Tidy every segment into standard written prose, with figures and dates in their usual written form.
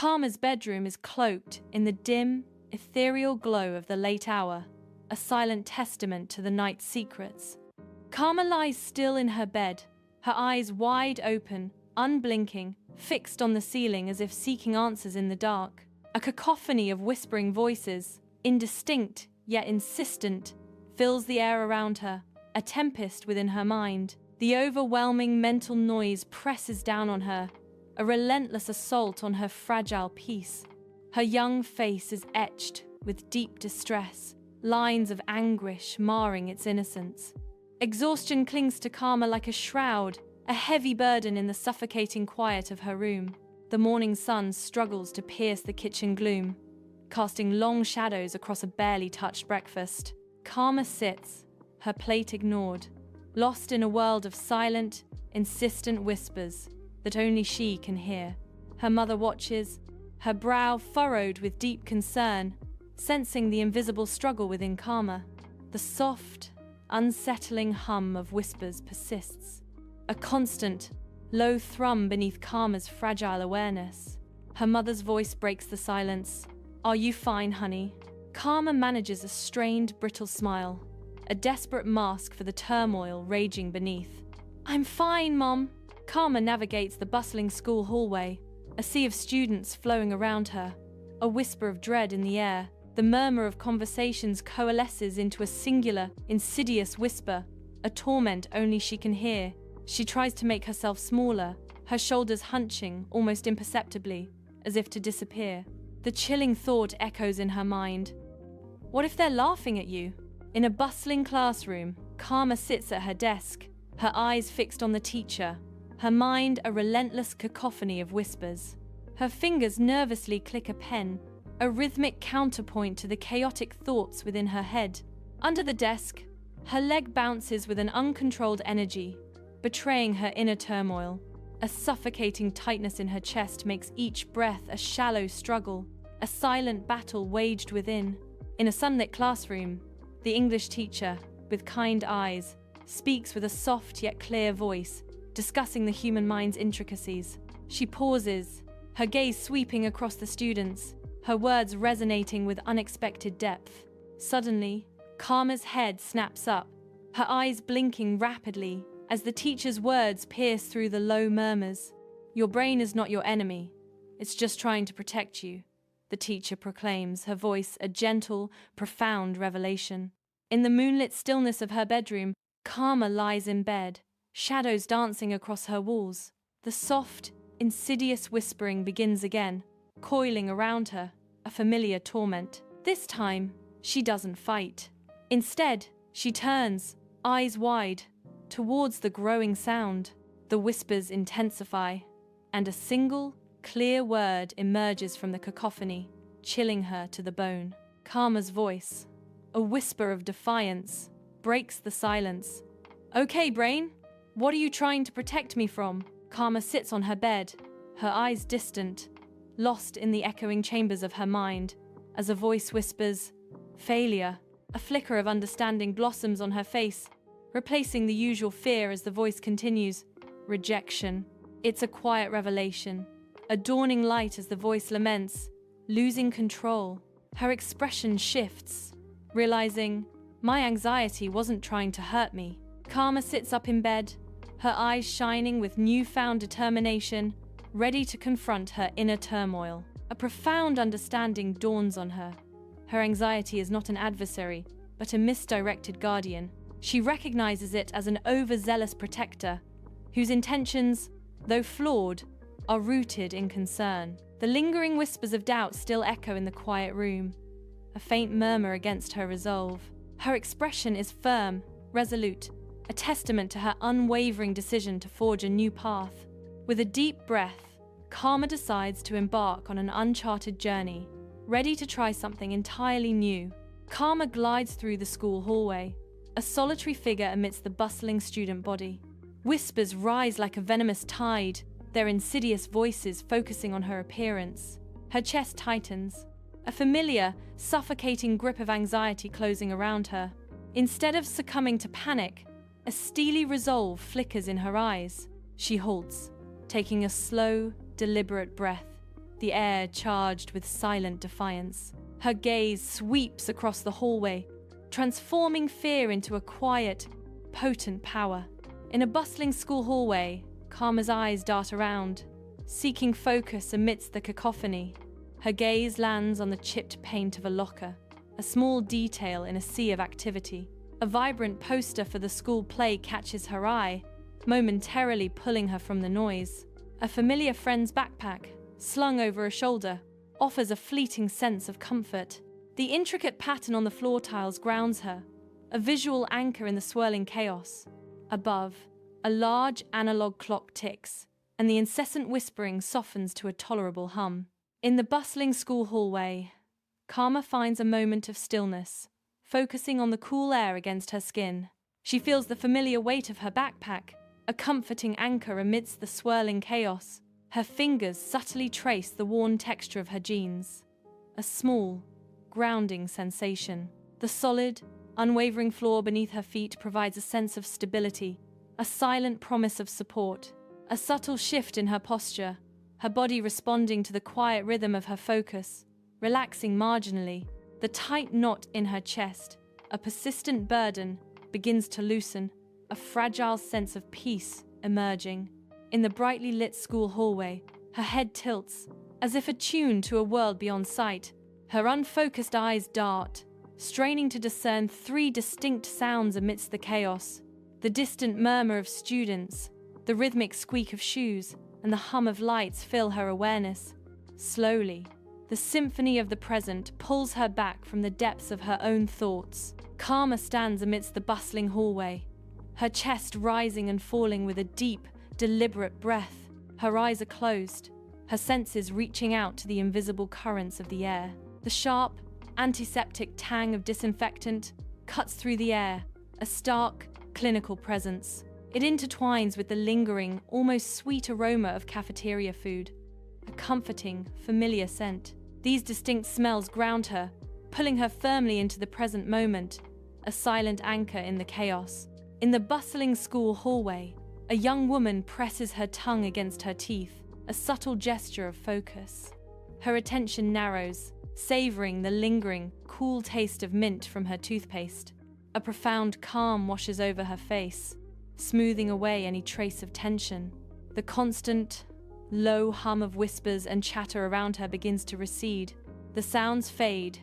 Karma's bedroom is cloaked in the dim, ethereal glow of the late hour, a silent testament to the night's secrets. Karma lies still in her bed, her eyes wide open, unblinking, fixed on the ceiling as if seeking answers in the dark. A cacophony of whispering voices, indistinct yet insistent, fills the air around her, a tempest within her mind. The overwhelming mental noise presses down on her, a relentless assault on her fragile peace. Her young face is etched with deep distress, lines of anguish marring its innocence. Exhaustion clings to Karma like a shroud, a heavy burden in the suffocating quiet of her room. The morning sun struggles to pierce the kitchen gloom, casting long shadows across a barely touched breakfast. Karma sits, her plate ignored, lost in a world of silent, insistent whispers that only she can hear. Her mother watches, her brow furrowed with deep concern, sensing the invisible struggle within Karma. The soft, unsettling hum of whispers persists, a constant, low thrum beneath Karma's fragile awareness. Her mother's voice breaks the silence. "Are you fine, honey?" Karma manages a strained, brittle smile, a desperate mask for the turmoil raging beneath. "I'm fine, Mom." Karma navigates the bustling school hallway, a sea of students flowing around her, a whisper of dread in the air. The murmur of conversations coalesces into a singular, insidious whisper, a torment only she can hear. She tries to make herself smaller, her shoulders hunching almost imperceptibly, as if to disappear. The chilling thought echoes in her mind. What if they're laughing at you? In a bustling classroom, Karma sits at her desk, her eyes fixed on the teacher, her mind a relentless cacophony of whispers. Her fingers nervously click a pen, a rhythmic counterpoint to the chaotic thoughts within her head. Under the desk, her leg bounces with an uncontrolled energy, betraying her inner turmoil. A suffocating tightness in her chest makes each breath a shallow struggle, a silent battle waged within. In a sunlit classroom, the English teacher, with kind eyes, speaks with a soft yet clear voice, discussing the human mind's intricacies. She pauses, her gaze sweeping across the students, her words resonating with unexpected depth. Suddenly, Karma's head snaps up, her eyes blinking rapidly as the teacher's words pierce through the low murmurs. "Your brain is not your enemy. It's just trying to protect you," the teacher proclaims, her voice a gentle, profound revelation. In the moonlit stillness of her bedroom, Karma lies in bed, shadows dancing across her walls. The soft, insidious whispering begins again, coiling around her, a familiar torment. This time, she doesn't fight. Instead, she turns, eyes wide, towards the growing sound. The whispers intensify, and a single, clear word emerges from the cacophony, chilling her to the bone. Karma's voice, a whisper of defiance, breaks the silence. "Okay, brain, what are you trying to protect me from?" Karma sits on her bed, her eyes distant, lost in the echoing chambers of her mind, as a voice whispers, "Failure." A flicker of understanding blossoms on her face, replacing the usual fear as the voice continues, "Rejection." It's a quiet revelation, a dawning light as the voice laments, losing control. Her expression shifts, realizing, "My anxiety wasn't trying to hurt me." Karma sits up in bed, her eyes shining with newfound determination, ready to confront her inner turmoil. A profound understanding dawns on her. Her anxiety is not an adversary, but a misdirected guardian. She recognizes it as an overzealous protector, whose intentions, though flawed, are rooted in concern. The lingering whispers of doubt still echo in the quiet room, a faint murmur against her resolve. Her expression is firm, resolute, a testament to her unwavering decision to forge a new path. With a deep breath, Karma decides to embark on an uncharted journey, ready to try something entirely new. Karma glides through the school hallway, a solitary figure amidst the bustling student body. Whispers rise like a venomous tide, their insidious voices focusing on her appearance. Her chest tightens, a familiar, suffocating grip of anxiety closing around her. Instead of succumbing to panic, a steely resolve flickers in her eyes. She halts, taking a slow, deliberate breath, the air charged with silent defiance. Her gaze sweeps across the hallway, transforming fear into a quiet, potent power. In a bustling school hallway, Karma's eyes dart around, seeking focus amidst the cacophony. Her gaze lands on the chipped paint of a locker, a small detail in a sea of activity. A vibrant poster for the school play catches her eye, momentarily pulling her from the noise. A familiar friend's backpack, slung over a shoulder, offers a fleeting sense of comfort. The intricate pattern on the floor tiles grounds her, a visual anchor in the swirling chaos. Above, a large analog clock ticks, and the incessant whispering softens to a tolerable hum. In the bustling school hallway, Karma finds a moment of stillness, focusing on the cool air against her skin. She feels the familiar weight of her backpack, a comforting anchor amidst the swirling chaos. Her fingers subtly trace the worn texture of her jeans, a small, grounding sensation. The solid, unwavering floor beneath her feet provides a sense of stability, a silent promise of support. A subtle shift in her posture, her body responding to the quiet rhythm of her focus, relaxing marginally. The tight knot in her chest, a persistent burden, begins to loosen, a fragile sense of peace emerging. In the brightly lit school hallway, her head tilts, as if attuned to a world beyond sight. Her unfocused eyes dart, straining to discern three distinct sounds amidst the chaos: the distant murmur of students, the rhythmic squeak of shoes, and the hum of lights fill her awareness. Slowly, the symphony of the present pulls her back from the depths of her own thoughts. Karma stands amidst the bustling hallway, her chest rising and falling with a deep, deliberate breath. Her eyes are closed, her senses reaching out to the invisible currents of the air. The sharp, antiseptic tang of disinfectant cuts through the air, a stark, clinical presence. It intertwines with the lingering, almost sweet aroma of cafeteria food, a comforting, familiar scent. These distinct smells ground her, pulling her firmly into the present moment, a silent anchor in the chaos. In the bustling school hallway, a young woman presses her tongue against her teeth, a subtle gesture of focus. Her attention narrows, savoring the lingering, cool taste of mint from her toothpaste. A profound calm washes over her face, smoothing away any trace of tension. The constant, low hum of whispers and chatter around her begins to recede. The sounds fade,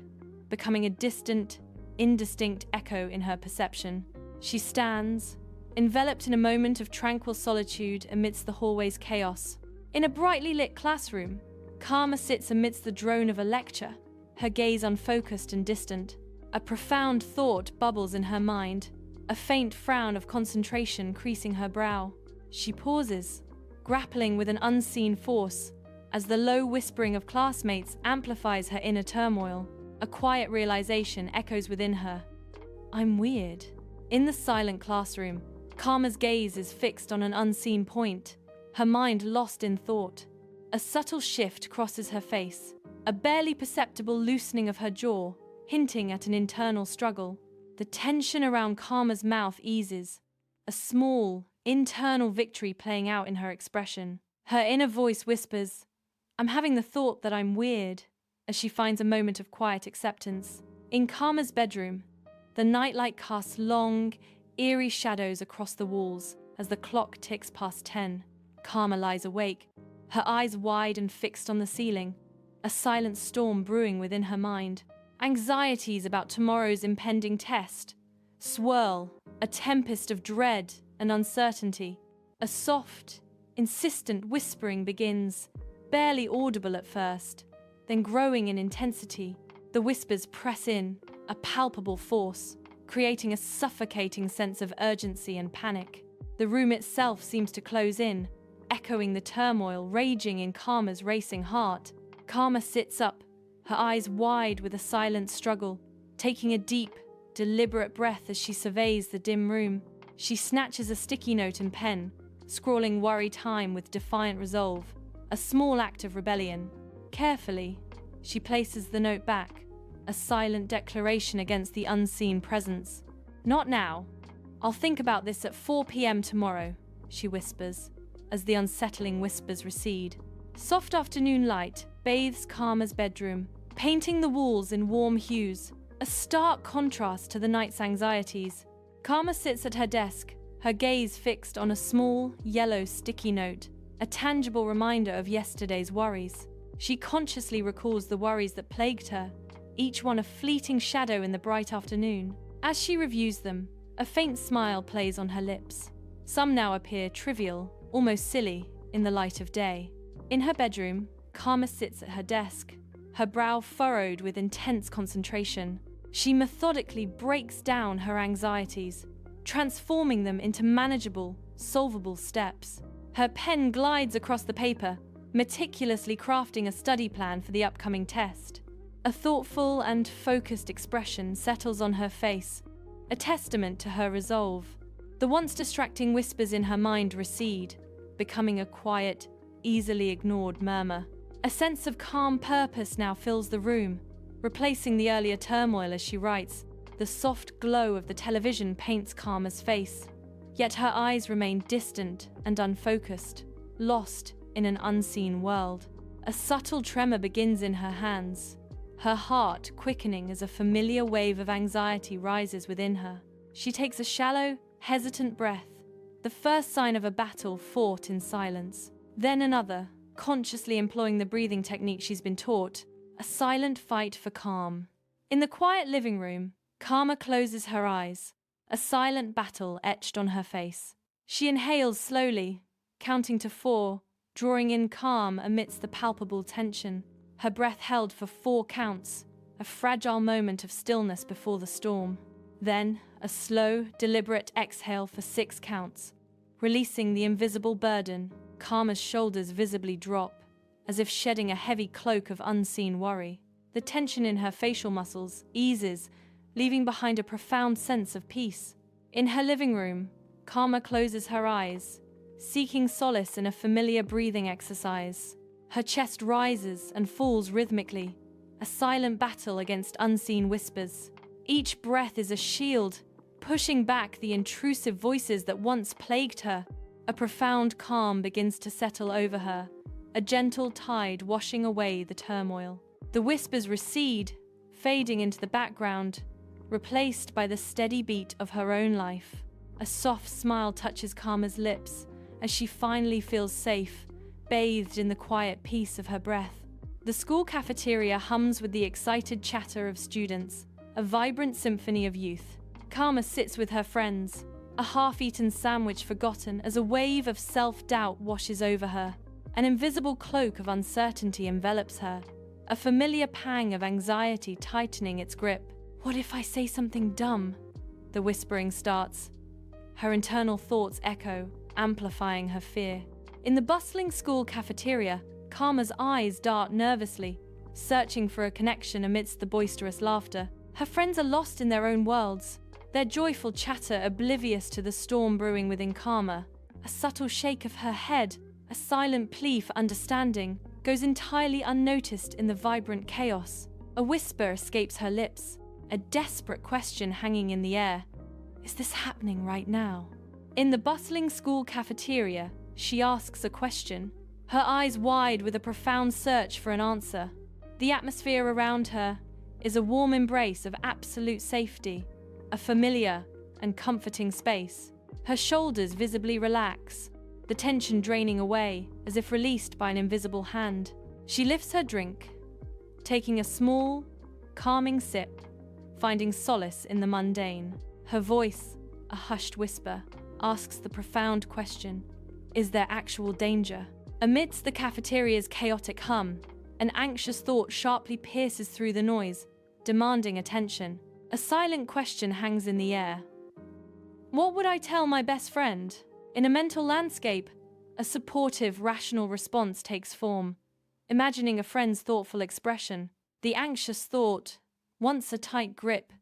becoming a distant, indistinct echo in her perception. She stands, enveloped in a moment of tranquil solitude amidst the hallway's chaos. In a brightly lit classroom, Karma sits amidst the drone of a lecture, her gaze unfocused and distant. A profound thought bubbles in her mind, a faint frown of concentration creasing her brow. She pauses, grappling with an unseen force, as the low whispering of classmates amplifies her inner turmoil. A quiet realization echoes within her. I'm weird. In the silent classroom, Karma's gaze is fixed on an unseen point, her mind lost in thought. A subtle shift crosses her face, a barely perceptible loosening of her jaw, hinting at an internal struggle. The tension around Karma's mouth eases, a small, internal victory playing out in her expression. Her inner voice whispers, I'm having the thought that I'm weird, as she finds a moment of quiet acceptance. In Karma's bedroom, the nightlight casts long, eerie shadows across the walls as the clock ticks past 10. Karma lies awake, her eyes wide and fixed on the ceiling, a silent storm brewing within her mind. Anxieties about tomorrow's impending test swirl, a tempest of dread and uncertainty. A soft, insistent whispering begins, barely audible at first, then growing in intensity. The whispers press in, a palpable force, creating a suffocating sense of urgency and panic. The room itself seems to close in, echoing the turmoil raging in Karma's racing heart. Karma sits up, her eyes wide with a silent struggle, taking a deep, deliberate breath as she surveys the dim room. She snatches a sticky note and pen, scrawling worry time with defiant resolve, a small act of rebellion. Carefully, she places the note back, a silent declaration against the unseen presence. Not now. I'll think about this at 4 p.m. tomorrow, she whispers, as the unsettling whispers recede. Soft afternoon light bathes Karma's bedroom, painting the walls in warm hues, a stark contrast to the night's anxieties. Karma sits at her desk, her gaze fixed on a small, yellow sticky note, a tangible reminder of yesterday's worries. She consciously recalls the worries that plagued her, each one a fleeting shadow in the bright afternoon. As she reviews them, a faint smile plays on her lips. Some now appear trivial, almost silly, in the light of day. In her bedroom, Karma sits at her desk, her brow furrowed with intense concentration. She methodically breaks down her anxieties, transforming them into manageable, solvable steps. Her pen glides across the paper, meticulously crafting a study plan for the upcoming test. A thoughtful and focused expression settles on her face, a testament to her resolve. The once distracting whispers in her mind recede, becoming a quiet, easily ignored murmur. A sense of calm purpose now fills the room, replacing the earlier turmoil as she writes. The soft glow of the television paints Karma's face, yet her eyes remain distant and unfocused, lost in an unseen world. A subtle tremor begins in her hands, her heart quickening as a familiar wave of anxiety rises within her. She takes a shallow, hesitant breath, the first sign of a battle fought in silence. Then another, consciously employing the breathing technique she's been taught, a silent fight for calm. In the quiet living room, Karma closes her eyes, a silent battle etched on her face. She inhales slowly, counting to 4, drawing in calm amidst the palpable tension. Her breath held for 4 counts, a fragile moment of stillness before the storm. Then, a slow, deliberate exhale for 6 counts, releasing the invisible burden. Karma's shoulders visibly drop, as if shedding a heavy cloak of unseen worry. The tension in her facial muscles eases, leaving behind a profound sense of peace. In her living room, Karma closes her eyes, seeking solace in a familiar breathing exercise. Her chest rises and falls rhythmically, a silent battle against unseen whispers. Each breath is a shield, pushing back the intrusive voices that once plagued her. A profound calm begins to settle over her, a gentle tide washing away the turmoil. The whispers recede, fading into the background, replaced by the steady beat of her own life. A soft smile touches Karma's lips as she finally feels safe, bathed in the quiet peace of her breath. The school cafeteria hums with the excited chatter of students, a vibrant symphony of youth. Karma sits with her friends, a half-eaten sandwich forgotten as a wave of self-doubt washes over her. An invisible cloak of uncertainty envelops her, a familiar pang of anxiety tightening its grip. What if I say something dumb? The whispering starts. Her internal thoughts echo, amplifying her fear. In the bustling school cafeteria, Karma's eyes dart nervously, searching for a connection amidst the boisterous laughter. Her friends are lost in their own worlds, their joyful chatter oblivious to the storm brewing within Karma. A subtle shake of her head, a silent plea for understanding, goes entirely unnoticed in the vibrant chaos. A whisper escapes her lips, a desperate question hanging in the air. Is this happening right now? In the bustling school cafeteria, she asks a question, her eyes wide with a profound search for an answer. The atmosphere around her is a warm embrace of absolute safety, a familiar and comforting space. Her shoulders visibly relax, the tension draining away as if released by an invisible hand. She lifts her drink, taking a small, calming sip, finding solace in the mundane. Her voice, a hushed whisper, asks the profound question, is there actual danger? Amidst the cafeteria's chaotic hum, an anxious thought sharply pierces through the noise, demanding attention. A silent question hangs in the air. What would I tell my best friend? In a mental landscape, a supportive, rational response takes form, imagining a friend's thoughtful expression. The anxious thought, once a tight grip,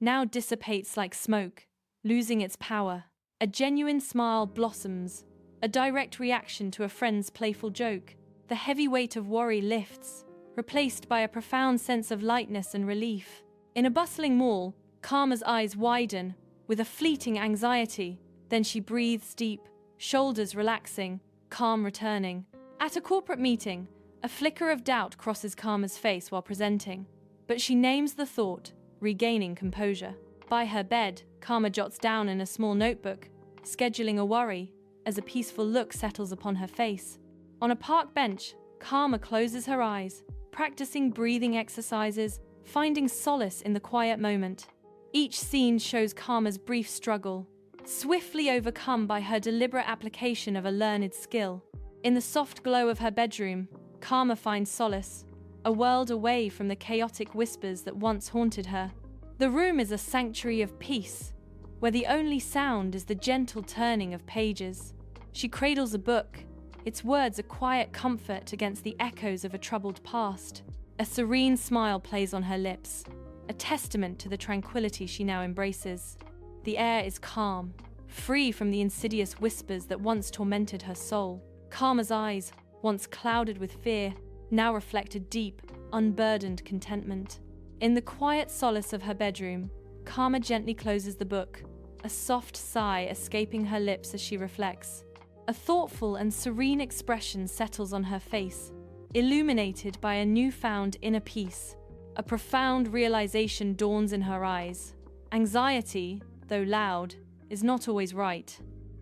now dissipates like smoke, losing its power. A genuine smile blossoms, a direct reaction to a friend's playful joke. The heavy weight of worry lifts, replaced by a profound sense of lightness and relief. In a bustling mall, Karma's eyes widen with a fleeting anxiety. Then she breathes deep, shoulders relaxing, calm returning. At a corporate meeting, a flicker of doubt crosses Karma's face while presenting, but she names the thought, regaining composure. By her bed, Karma jots down in a small notebook, scheduling a worry, as a peaceful look settles upon her face. On a park bench, Karma closes her eyes, practicing breathing exercises, finding solace in the quiet moment. Each scene shows Karma's brief struggle, swiftly overcome by her deliberate application of a learned skill. In the soft glow of her bedroom, Karma finds solace, a world away from the chaotic whispers that once haunted her. The room is a sanctuary of peace, where the only sound is the gentle turning of pages. She cradles a book, its words a quiet comfort against the echoes of a troubled past. A serene smile plays on her lips, a testament to the tranquility she now embraces. The air is calm, free from the insidious whispers that once tormented her soul. Karma's eyes, once clouded with fear, now reflect a deep, unburdened contentment. In the quiet solace of her bedroom, Karma gently closes the book, a soft sigh escaping her lips as she reflects. A thoughtful and serene expression settles on her face, illuminated by a newfound inner peace. A profound realization dawns in her eyes. Anxiety, though loud, is not always right.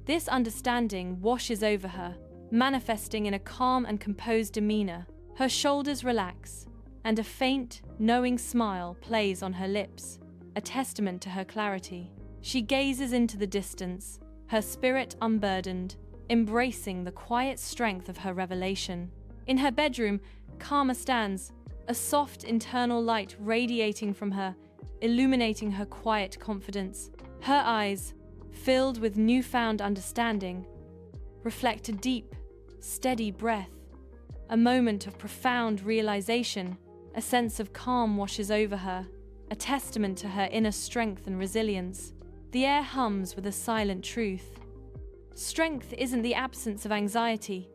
This understanding washes over her, manifesting in a calm and composed demeanor. Her shoulders relax, and a faint, knowing smile plays on her lips, a testament to her clarity. She gazes into the distance, her spirit unburdened, embracing the quiet strength of her revelation. In her bedroom, Karma stands, a soft internal light radiating from her, illuminating her quiet confidence. Her eyes, filled with newfound understanding, reflect a deep, steady breath. A moment of profound realization, a sense of calm washes over her, a testament to her inner strength and resilience. The air hums with a silent truth. Strength isn't the absence of anxiety,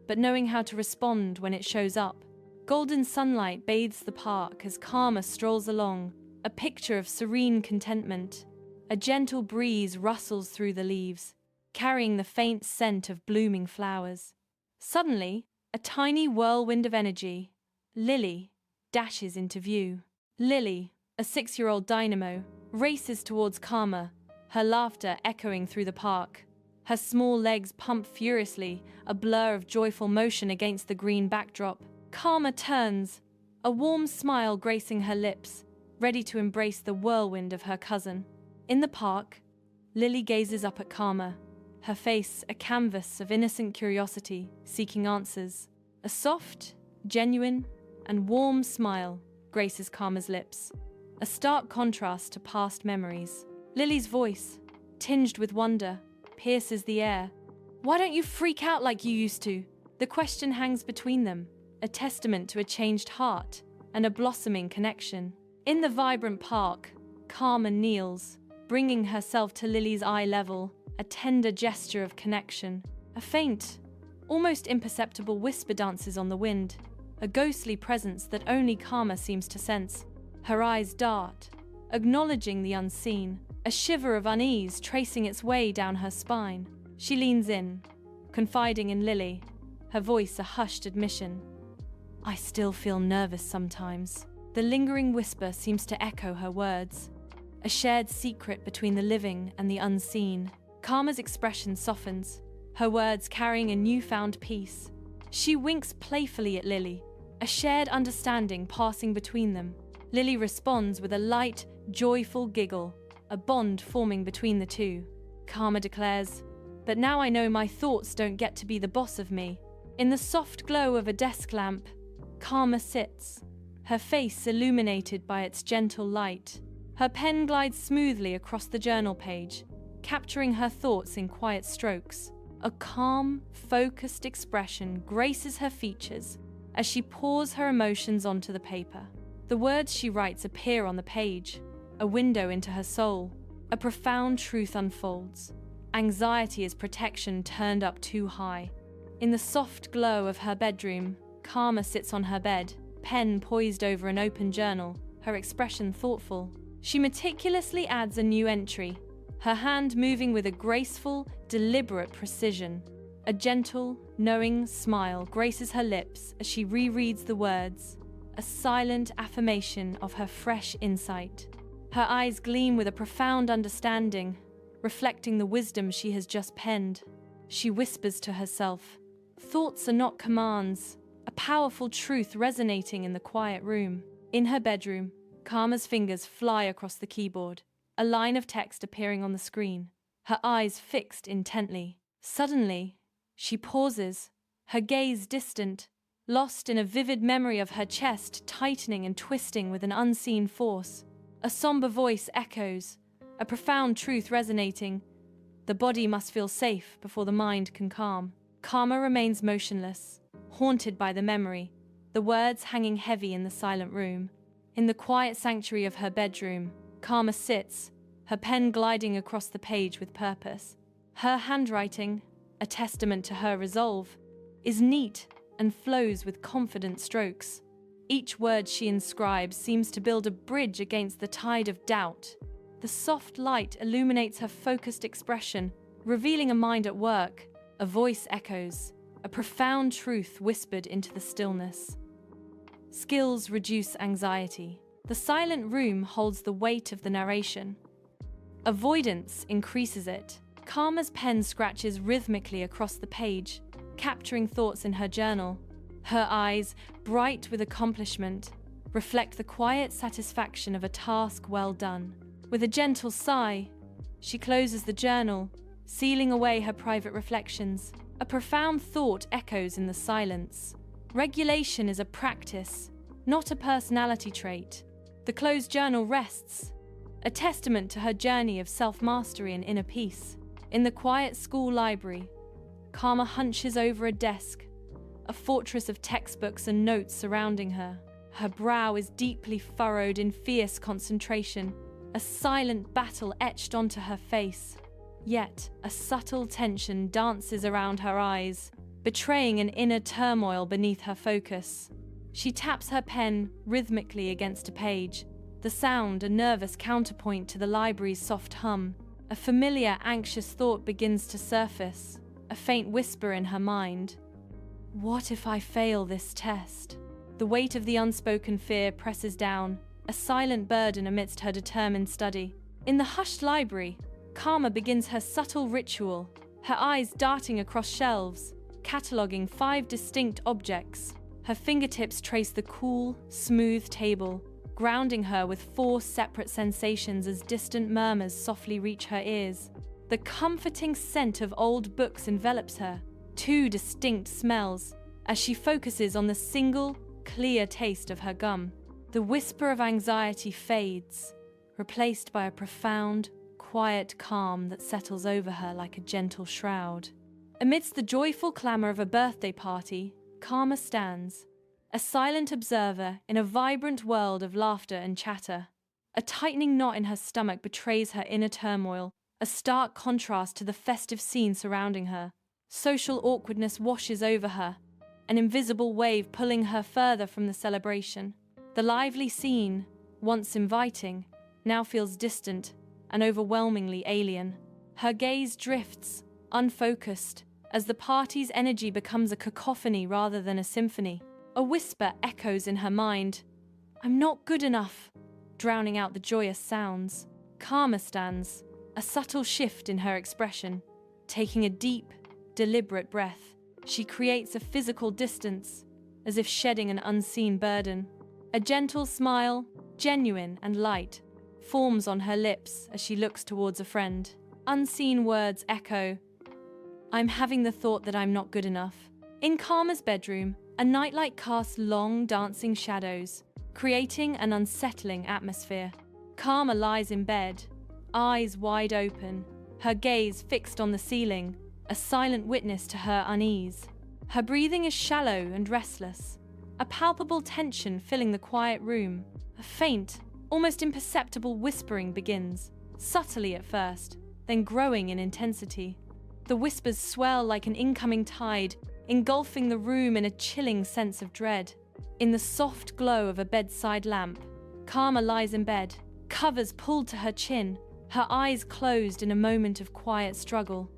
but knowing how to respond when it shows up. Golden sunlight bathes the park as Karma strolls along, a picture of serene contentment. A gentle breeze rustles through the leaves, carrying the faint scent of blooming flowers. Suddenly, a tiny whirlwind of energy, Lily, dashes into view. Lily, a 6-year-old dynamo, races towards Karma, her laughter echoing through the park. Her small legs pump furiously, a blur of joyful motion against the green backdrop. Karma turns, a warm smile gracing her lips, ready to embrace the whirlwind of her cousin. In the park, Lily gazes up at Karma, her face a canvas of innocent curiosity, seeking answers. A soft, genuine, and warm smile graces Karma's lips, a stark contrast to past memories. Lily's voice, tinged with wonder, pierces the air. "Why don't you freak out like you used to?" The question hangs between them, a testament to a changed heart and a blossoming connection. In the vibrant park, Karma kneels, bringing herself to Lily's eye level, a tender gesture of connection. A faint, almost imperceptible whisper dances on the wind, a ghostly presence that only Karma seems to sense. Her eyes dart, acknowledging the unseen, a shiver of unease tracing its way down her spine. She leans in, confiding in Lily, her voice a hushed admission. "I still feel nervous sometimes." The lingering whisper seems to echo her words, a shared secret between the living and the unseen. Karma's expression softens, her words carrying a newfound peace. She winks playfully at Lily, a shared understanding passing between them. Lily responds with a light, joyful giggle, a bond forming between the two. Karma declares, "But now I know my thoughts don't get to be the boss of me." In the soft glow of a desk lamp, Karma sits, her face illuminated by its gentle light. Her pen glides smoothly across the journal page, capturing her thoughts in quiet strokes. A calm, focused expression graces her features as she pours her emotions onto the paper. The words she writes appear on the page, a window into her soul. A profound truth unfolds. Anxiety is protection turned up too high. In the soft glow of her bedroom, Karma sits on her bed, pen poised over an open journal, her expression thoughtful. She meticulously adds a new entry, her hand moving with a graceful, deliberate precision. A gentle, knowing smile graces her lips as she rereads the words, a silent affirmation of her fresh insight. Her eyes gleam with a profound understanding, reflecting the wisdom she has just penned. She whispers to herself, "Thoughts are not commands," a powerful truth resonating in the quiet room. In her bedroom, Karma's fingers fly across the keyboard, a line of text appearing on the screen, her eyes fixed intently. Suddenly, she pauses, her gaze distant, lost in a vivid memory of her chest tightening and twisting with an unseen force. A somber voice echoes, a profound truth resonating. The body must feel safe before the mind can calm. Karma remains motionless, haunted by the memory, the words hanging heavy in the silent room. In the quiet sanctuary of her bedroom, Karma sits, her pen gliding across the page with purpose. Her handwriting, a testament to her resolve, is neat and flows with confident strokes. Each word she inscribes seems to build a bridge against the tide of doubt. The soft light illuminates her focused expression, revealing a mind at work. A voice echoes, a profound truth whispered into the stillness. Skills reduce anxiety. The silent room holds the weight of the narration. Avoidance increases it. Karma's pen scratches rhythmically across the page, capturing thoughts in her journal. Her eyes, bright with accomplishment, reflect the quiet satisfaction of a task well done. With a gentle sigh, she closes the journal, sealing away her private reflections. A profound thought echoes in the silence. Regulation is a practice, not a personality trait. The closed journal rests, a testament to her journey of self-mastery and inner peace. In the quiet school library, Karma hunches over a desk, a fortress of textbooks and notes surrounding her. Her brow is deeply furrowed in fierce concentration, a silent battle etched onto her face. Yet, a subtle tension dances around her eyes, betraying an inner turmoil beneath her focus. She taps her pen rhythmically against a page, the sound a nervous counterpoint to the library's soft hum. A familiar, anxious thought begins to surface, a faint whisper in her mind. What if I fail this test? The weight of the unspoken fear presses down, a silent burden amidst her determined study. In the hushed library, Karma begins her subtle ritual, her eyes darting across shelves, cataloguing 5 distinct objects. Her fingertips trace the cool, smooth table, grounding her with 4 separate sensations as distant murmurs softly reach her ears. The comforting scent of old books envelops her, 2 distinct smells, as she focuses on the single, clear taste of her gum. The whisper of anxiety fades, replaced by a profound, quiet calm that settles over her like a gentle shroud. Amidst the joyful clamor of a birthday party, Karma stands, a silent observer in a vibrant world of laughter and chatter. A tightening knot in her stomach betrays her inner turmoil, a stark contrast to the festive scene surrounding her. Social awkwardness washes over her, an invisible wave pulling her further from the celebration. The lively scene, once inviting, now feels distant and overwhelmingly alien. Her gaze drifts, unfocused, as the party's energy becomes a cacophony rather than a symphony. A whisper echoes in her mind, "I'm not good enough," drowning out the joyous sounds. Karma stands, a subtle shift in her expression. Taking a deep, deliberate breath, she creates a physical distance, as if shedding an unseen burden. A gentle smile, genuine and light, forms on her lips as she looks towards a friend. Unseen words echo, "I'm having the thought that I'm not good enough." In Karma's bedroom, a nightlight casts long, dancing shadows, creating an unsettling atmosphere. Karma lies in bed, eyes wide open, her gaze fixed on the ceiling, a silent witness to her unease. Her breathing is shallow and restless, a palpable tension filling the quiet room. A faint, almost imperceptible whispering begins, subtly at first, then growing in intensity. The whispers swell like an incoming tide, engulfing the room in a chilling sense of dread. In the soft glow of a bedside lamp, Karma lies in bed, covers pulled to her chin, her eyes closed in a moment of quiet struggle.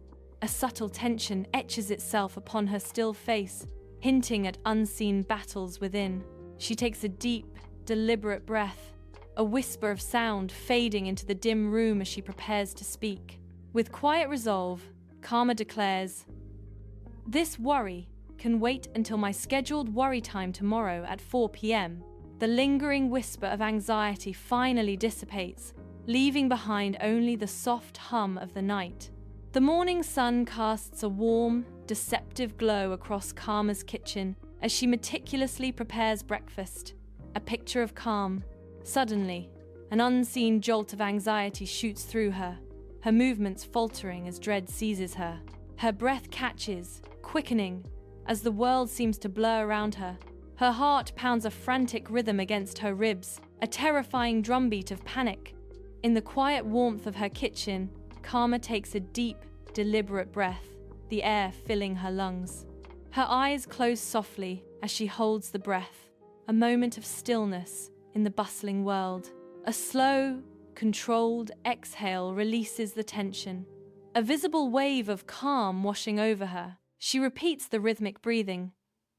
A subtle tension etches itself upon her still face, hinting at unseen battles within. She takes a deep, deliberate breath, a whisper of sound fading into the dim room as she prepares to speak. With quiet resolve, Karma declares, "This worry can wait until my scheduled worry time tomorrow at 4 p.m. The lingering whisper of anxiety finally dissipates, leaving behind only the soft hum of the night. The morning sun casts a warm, deceptive glow across Karma's kitchen as she meticulously prepares breakfast, a picture of calm. Suddenly, an unseen jolt of anxiety shoots through her, her movements faltering as dread seizes her. Her breath catches, quickening, as the world seems to blur around her. Her heart pounds a frantic rhythm against her ribs, a terrifying drumbeat of panic. In the quiet warmth of her kitchen, Karma takes a deep, deliberate breath, the air filling her lungs. Her eyes close softly as she holds the breath, a moment of stillness in the bustling world. A slow, controlled exhale releases the tension, a visible wave of calm washing over her. She repeats the rhythmic breathing,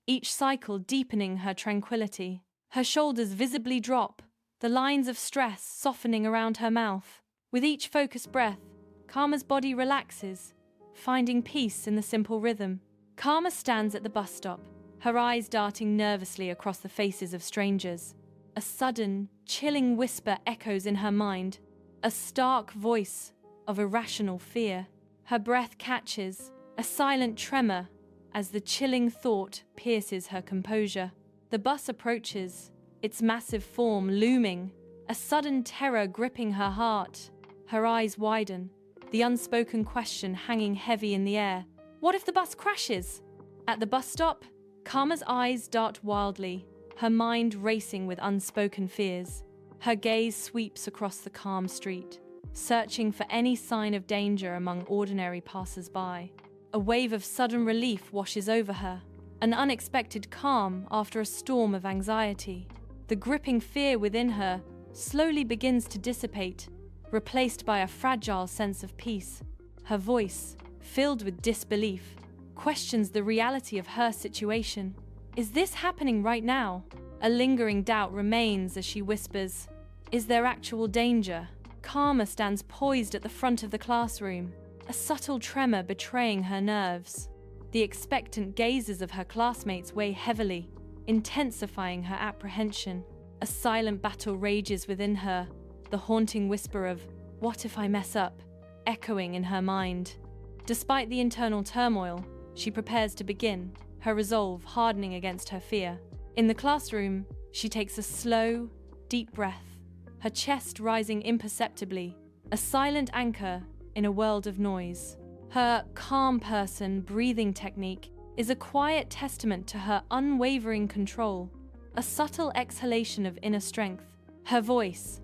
each cycle deepening her tranquility. Her shoulders visibly drop, the lines of stress softening around her mouth. With each focused breath, Karma's body relaxes, finding peace in the simple rhythm. Karma stands at the bus stop, her eyes darting nervously across the faces of strangers. A sudden, chilling whisper echoes in her mind, a stark voice of irrational fear. Her breath catches, a silent tremor, as the chilling thought pierces her composure. The bus approaches, its massive form looming, a sudden terror gripping her heart. Her eyes widen, the unspoken question hanging heavy in the air. What if the bus crashes? At the bus stop, Karma's eyes dart wildly, her mind racing with unspoken fears. Her gaze sweeps across the calm street, searching for any sign of danger among ordinary passers-by. A wave of sudden relief washes over her, an unexpected calm after a storm of anxiety. The gripping fear within her slowly begins to dissipate, replaced by a fragile sense of peace. Her voice, filled with disbelief, questions the reality of her situation. Is this happening right now? A lingering doubt remains as she whispers, "Is there actual danger?" Karma stands poised at the front of the classroom, a subtle tremor betraying her nerves. The expectant gazes of her classmates weigh heavily, intensifying her apprehension. A silent battle rages within her, the haunting whisper of, "What if I mess up?" echoing in her mind. Despite the internal turmoil, she prepares to begin, her resolve hardening against her fear. In the classroom, she takes a slow, deep breath, her chest rising imperceptibly, a silent anchor in a world of noise. Her calm person breathing technique is a quiet testament to her unwavering control, a subtle exhalation of inner strength. Her voice,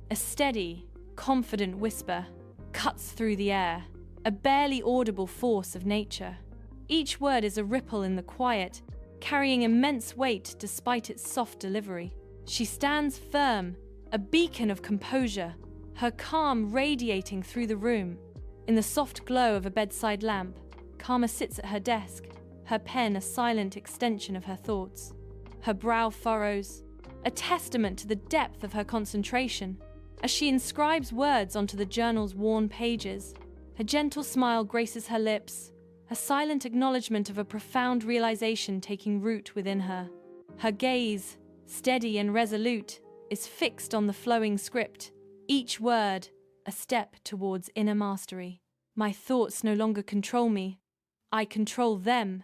a steady, confident whisper, cuts through the air, a barely audible force of nature. Each word is a ripple in the quiet, carrying immense weight despite its soft delivery. She stands firm, a beacon of composure, her calm radiating through the room. In the soft glow of a bedside lamp, Karma sits at her desk, her pen a silent extension of her thoughts. Her brow furrows, a testament to the depth of her concentration. As she inscribes words onto the journal's worn pages, a gentle smile graces her lips, a silent acknowledgement of a profound realization taking root within her. Her gaze, steady and resolute, is fixed on the flowing script, each word a step towards inner mastery. "My thoughts no longer control me. I control them,"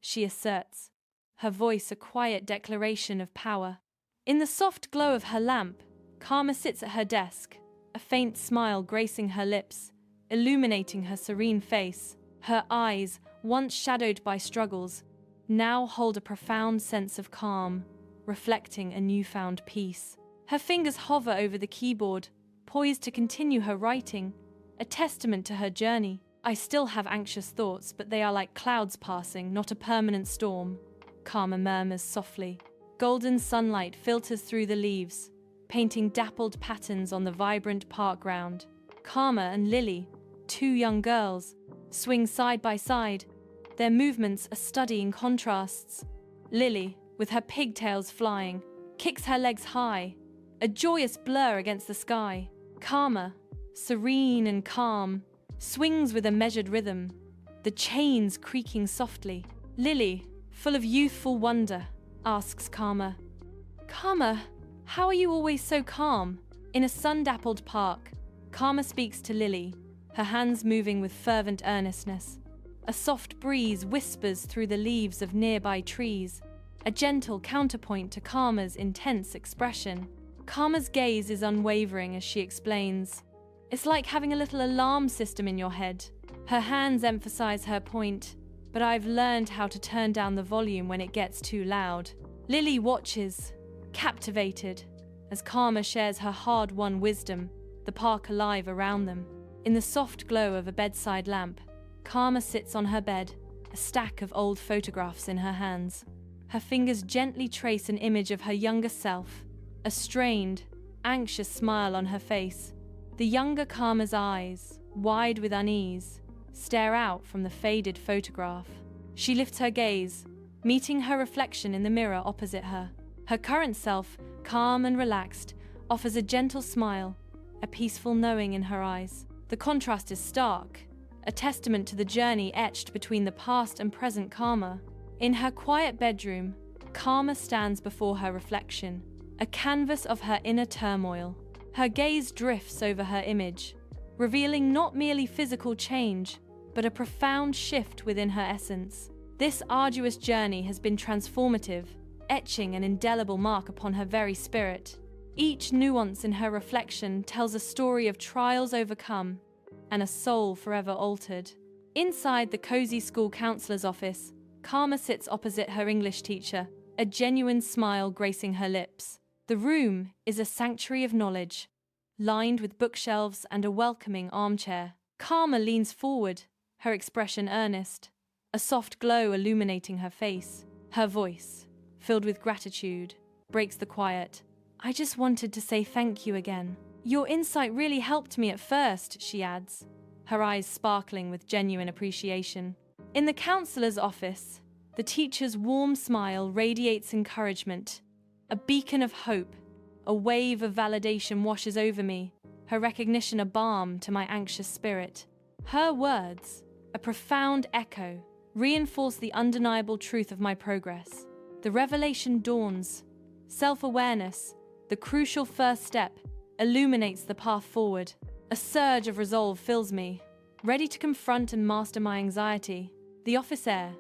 she asserts, her voice a quiet declaration of power. In the soft glow of her lamp, Karma sits at her desk, a faint smile gracing her lips, illuminating her serene face. Her eyes, once shadowed by struggles, now hold a profound sense of calm, reflecting a newfound peace. Her fingers hover over the keyboard, poised to continue her writing, a testament to her journey. "I still have anxious thoughts, but they are like clouds passing, not a permanent storm," Karma murmurs softly. Golden sunlight filters through the leaves, painting dappled patterns on the vibrant park ground. Karma and Lily, two young girls, swing side by side, their movements a study in contrasts. Lily, with her pigtails flying, kicks her legs high, a joyous blur against the sky. Karma, serene and calm, swings with a measured rhythm, the chains creaking softly. Lily, full of youthful wonder, asks Karma, "Karma, how are you always so calm?" In a sun-dappled park, Karma speaks to Lily, her hands moving with fervent earnestness. A soft breeze whispers through the leaves of nearby trees, a gentle counterpoint to Karma's intense expression. Karma's gaze is unwavering as she explains, "It's like having a little alarm system in your head." Her hands emphasize her point, "But I've learned how to turn down the volume when it gets too loud." Lily watches, captivated, as Karma shares her hard-won wisdom, the park alive around them. In the soft glow of a bedside lamp, Karma sits on her bed, a stack of old photographs in her hands. Her fingers gently trace an image of her younger self, a strained, anxious smile on her face. The younger Karma's eyes, wide with unease, stare out from the faded photograph. She lifts her gaze, meeting her reflection in the mirror opposite her. Her current self, calm and relaxed, offers a gentle smile, a peaceful knowing in her eyes. The contrast is stark, a testament to the journey etched between the past and present Karma. In her quiet bedroom, Karma stands before her reflection, a canvas of her inner turmoil. Her gaze drifts over her image, revealing not merely physical change, but a profound shift within her essence. This arduous journey has been transformative, etching an indelible mark upon her very spirit. Each nuance in her reflection tells a story of trials overcome and a soul forever altered. Inside the cozy school counselor's office, Karma sits opposite her English teacher, a genuine smile gracing her lips. The room is a sanctuary of knowledge, lined with bookshelves and a welcoming armchair. Karma leans forward, her expression earnest, a soft glow illuminating her face. Her voice, filled with gratitude, breaks the quiet. "I just wanted to say thank you again. Your insight really helped me at first," she adds, her eyes sparkling with genuine appreciation. In the counselor's office, the teacher's warm smile radiates encouragement. A beacon of hope, a wave of validation washes over me, her recognition a balm to my anxious spirit. Her words, a profound echo, reinforce the undeniable truth of my progress. The revelation dawns. Self-awareness, the crucial first step, illuminates the path forward. A surge of resolve fills me, ready to confront and master my anxiety. The office air,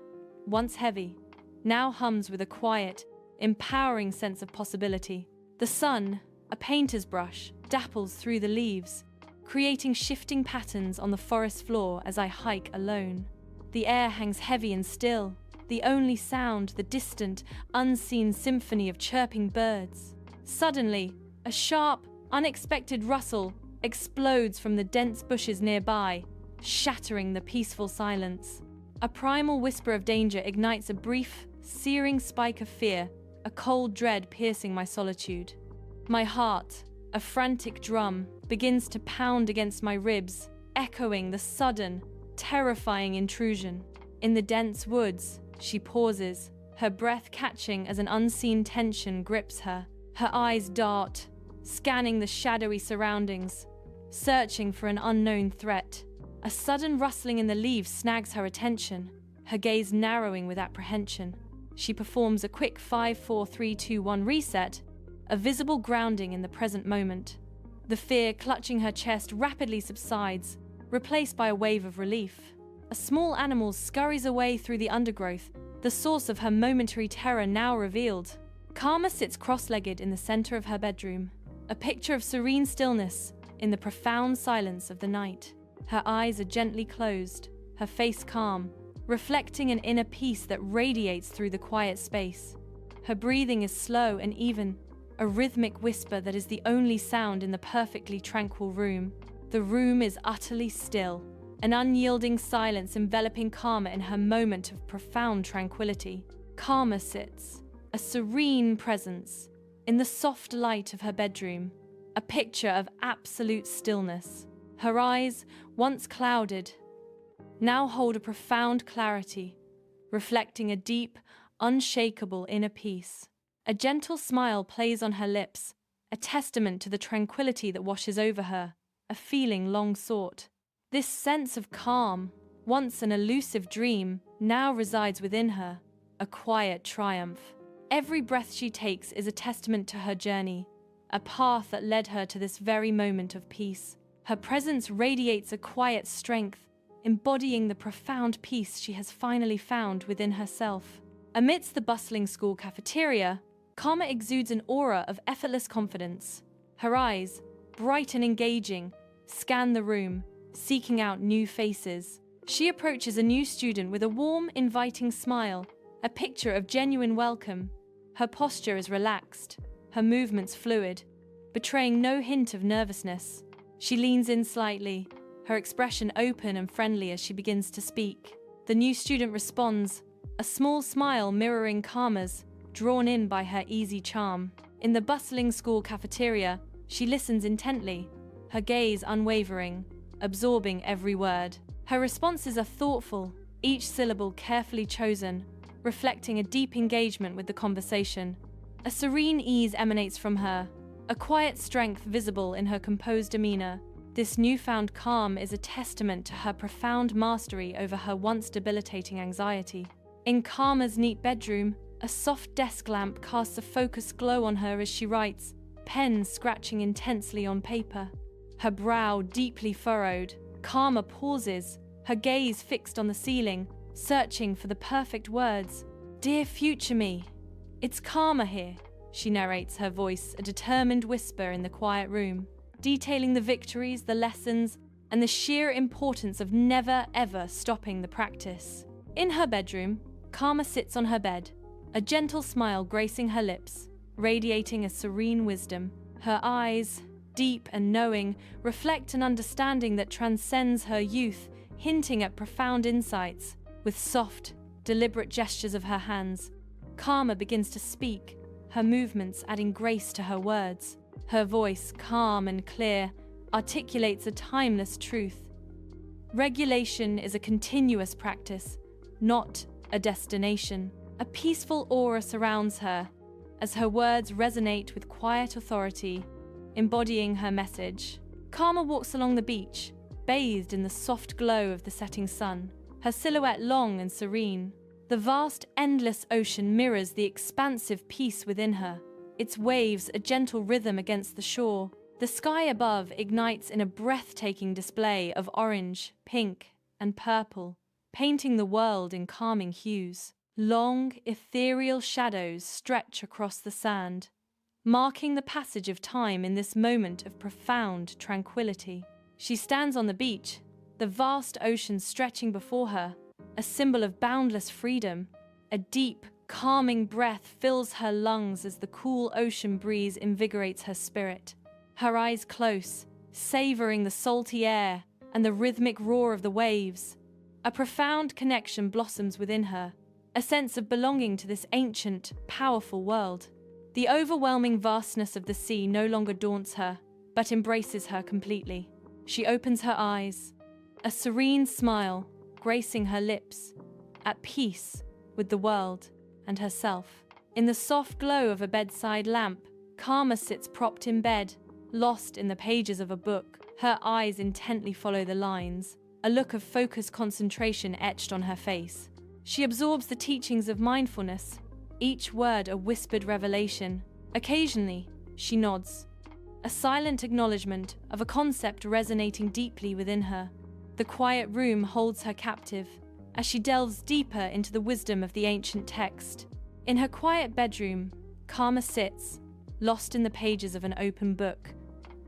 once heavy, now hums with a quiet, empowering sense of possibility. The sun, a painter's brush, dapples through the leaves, creating shifting patterns on the forest floor as I hike alone. The air hangs heavy and still, the only sound the distant, unseen symphony of chirping birds. Suddenly, a sharp, unexpected rustle explodes from the dense bushes nearby, shattering the peaceful silence. A primal whisper of danger ignites a brief, searing spike of fear, a cold dread piercing my solitude. My heart, a frantic drum, begins to pound against my ribs, echoing the sudden, terrifying intrusion. In the dense woods, she pauses, her breath catching as an unseen tension grips her. Her eyes dart, scanning the shadowy surroundings, searching for an unknown threat. A sudden rustling in the leaves snags her attention, her gaze narrowing with apprehension. She performs a quick 5-4-3-2-1 reset, a visible grounding in the present moment. The fear clutching her chest rapidly subsides, replaced by a wave of relief. A small animal scurries away through the undergrowth, the source of her momentary terror now revealed. Karma sits cross-legged in the center of her bedroom, a picture of serene stillness in the profound silence of the night. Her eyes are gently closed, her face calm, reflecting an inner peace that radiates through the quiet space. Her breathing is slow and even, a rhythmic whisper that is the only sound in the perfectly tranquil room. The room is utterly still, an unyielding silence enveloping Karma in her moment of profound tranquility. Karma sits, a serene presence, in the soft light of her bedroom, a picture of absolute stillness. Her eyes, once clouded, now hold a profound clarity, reflecting a deep, unshakable inner peace. A gentle smile plays on her lips, a testament to the tranquility that washes over her, a feeling long sought. This sense of calm, once an elusive dream, now resides within her, a quiet triumph. Every breath she takes is a testament to her journey, a path that led her to this very moment of peace. Her presence radiates a quiet strength, embodying the profound peace she has finally found within herself. Amidst the bustling school cafeteria, Karma exudes an aura of effortless confidence. Her eyes, bright and engaging, scan the room, seeking out new faces. She approaches a new student with a warm, inviting smile, a picture of genuine welcome. Her posture is relaxed, her movements fluid, betraying no hint of nervousness. She leans in slightly, her expression open and friendly as she begins to speak. The new student responds, a small smile mirroring Karma's, drawn in by her easy charm. In the bustling school cafeteria, she listens intently, her gaze unwavering, absorbing every word. Her responses are thoughtful, each syllable carefully chosen, reflecting a deep engagement with the conversation. A serene ease emanates from her, a quiet strength visible in her composed demeanor. This newfound calm is a testament to her profound mastery over her once debilitating anxiety. In Karma's neat bedroom, a soft desk lamp casts a focused glow on her as she writes, pen scratching intensely on paper. Her brow deeply furrowed, Karma pauses, her gaze fixed on the ceiling, searching for the perfect words. Dear future me, it's Karma here, she narrates, her voice a determined whisper in the quiet room, detailing the victories, the lessons, and the sheer importance of never ever stopping the practice. In her bedroom, Karma sits on her bed, a gentle smile gracing her lips, radiating a serene wisdom. Her eyes, deep and knowing, reflect an understanding that transcends her youth, hinting at profound insights. With soft, deliberate gestures of her hands, Karma begins to speak, her movements adding grace to her words. Her voice, calm and clear, articulates a timeless truth. Regulation is a continuous practice, not a destination. A peaceful aura surrounds her, as her words resonate with quiet authority, embodying her message. Karma walks along the beach, bathed in the soft glow of the setting sun, her silhouette long and serene. The vast, endless ocean mirrors the expansive peace within her, its waves a gentle rhythm against the shore. The sky above ignites in a breathtaking display of orange, pink, and purple, painting the world in calming hues. Long, ethereal shadows stretch across the sand, marking the passage of time in this moment of profound tranquility. She stands on the beach, the vast ocean stretching before her, a symbol of boundless freedom. A deep, calming breath fills her lungs as the cool ocean breeze invigorates her spirit. Her eyes close, savoring the salty air and the rhythmic roar of the waves. A profound connection blossoms within her, a sense of belonging to this ancient, powerful world. The overwhelming vastness of the sea no longer daunts her, but embraces her completely. She opens her eyes, a serene smile gracing her lips, at peace with the world and herself. In the soft glow of a bedside lamp, Karma sits propped in bed, lost in the pages of a book. Her eyes intently follow the lines, a look of focused concentration etched on her face. She absorbs the teachings of mindfulness, each word a whispered revelation. Occasionally, she nods, a silent acknowledgement of a concept resonating deeply within her. The quiet room holds her captive as she delves deeper into the wisdom of the ancient text. In her quiet bedroom, Karma sits, lost in the pages of an open book,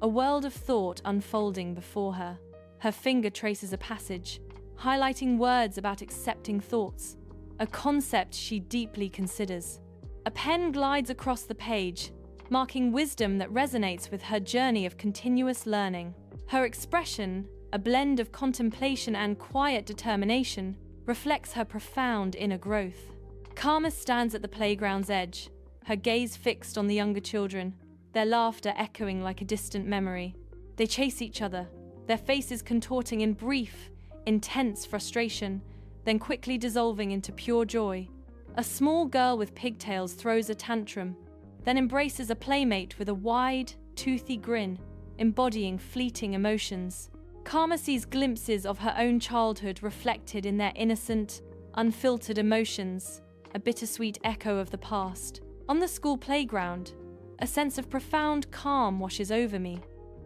a world of thought unfolding before her. Her finger traces a passage, highlighting words about accepting thoughts, a concept she deeply considers. A pen glides across the page, marking wisdom that resonates with her journey of continuous learning. Her expression, a blend of contemplation and quiet determination, reflects her profound inner growth. Karma stands at the playground's edge, her gaze fixed on the younger children, their laughter echoing like a distant memory. They chase each other, their faces contorting in brief, intense frustration, then quickly dissolving into pure joy. A small girl with pigtails throws a tantrum, then embraces a playmate with a wide, toothy grin, embodying fleeting emotions. Karma sees glimpses of her own childhood reflected in their innocent, unfiltered emotions, a bittersweet echo of the past. On the school playground, a sense of profound calm washes over me,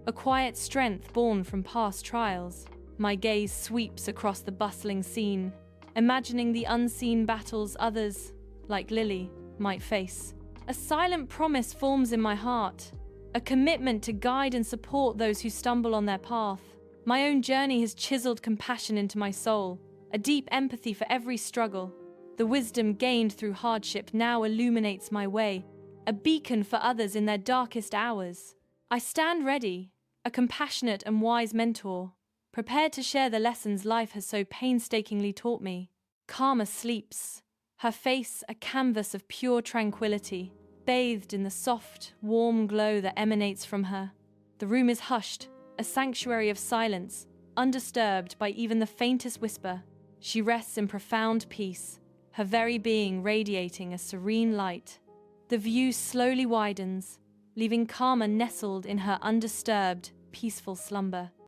a quiet strength born from past trials. My gaze sweeps across the bustling scene, imagining the unseen battles others, like Lily, might face. A silent promise forms in my heart, a commitment to guide and support those who stumble on their path. My own journey has chiseled compassion into my soul, a deep empathy for every struggle. The wisdom gained through hardship now illuminates my way, a beacon for others in their darkest hours. I stand ready, a compassionate and wise mentor, prepared to share the lessons life has so painstakingly taught me. Karma sleeps, her face a canvas of pure tranquility, bathed in the soft, warm glow that emanates from her. The room is hushed, a sanctuary of silence, undisturbed by even the faintest whisper. She rests in profound peace, her very being radiating a serene light. The view slowly widens, leaving Karma nestled in her undisturbed, peaceful slumber.